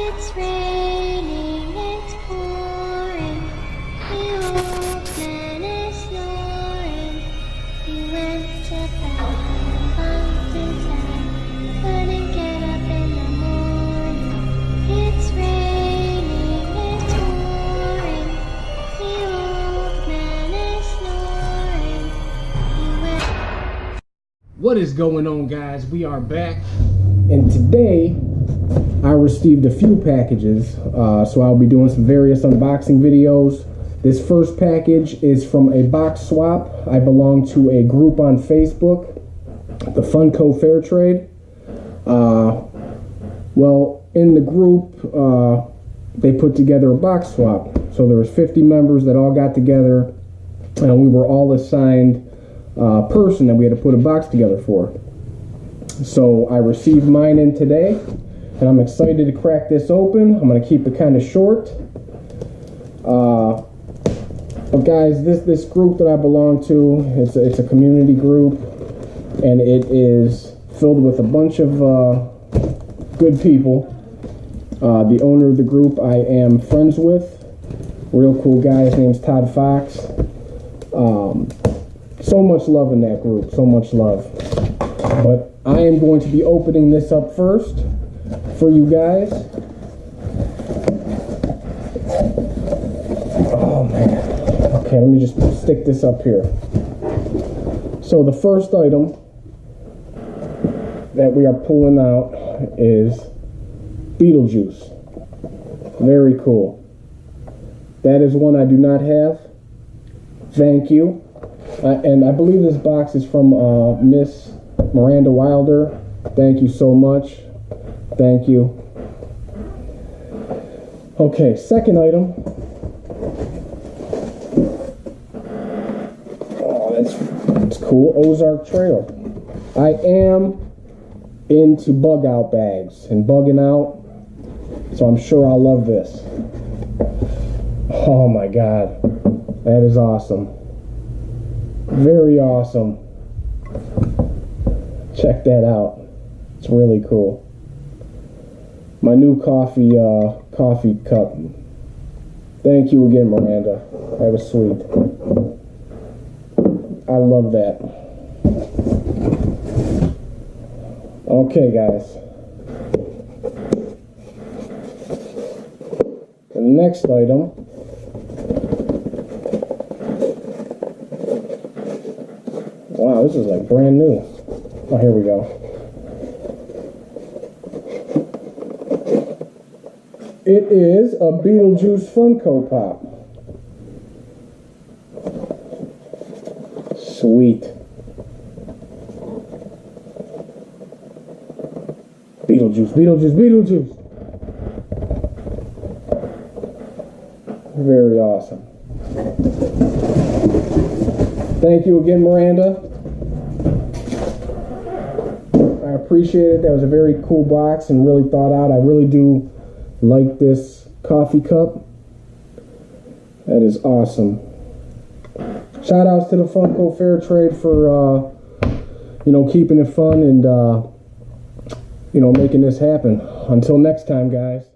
It's raining, it's pouring. The old man is snoring. He went to bed, bumped his head, couldn't get up in the morning. It's raining, it's pouring. The old man is snoring. He went. What is going on, guys? We are back, and today I received a few packages, so I'll be doing some various unboxing videos. This first package is from a box swap. I belong to a group on Facebook, the Funko Fair Trade. Well, in the group, they put together a box swap. So there was 50 members that all got together, and we were all assigned person that we had to put a box together for. So I received mine in today, and I'm excited to crack this open. I'm going to keep it kind of short. But guys, this group that I belong to, it's a community group, and it is filled with a bunch of good people. The owner of the group I am friends with, real cool guy. His name's Todd Fox. So much love in that group, so much love. But I am going to be opening this up first for you guys. Oh man. Okay, let me just stick this up here. So the first item that we are pulling out is Beetlejuice. Very cool. That is one I do not have. Thank you. And I believe this box is from Miss Miranda Wilder. Thank you so much. Thank you. Okay, second item. Oh, that's cool. Ozark Trail. I am into bug out bags and bugging out, so I'm sure I'll love this. Oh my God, that is awesome. Very awesome. Check that out. It's really cool. My new coffee cup. Thank you again, Miranda. That was sweet. I love that. Okay, guys. The next item . Wow, this is like brand new. Oh, here we go. It is a Beetlejuice Funko Pop. Sweet. Beetlejuice, Beetlejuice, Beetlejuice. Very awesome. Thank you again, Miranda. I appreciate it. That was a very cool box and really thought out. I really do like this coffee cup. That is awesome. Shout outs to the Funko Fair Trade for keeping it fun and making this happen. Until next time, guys.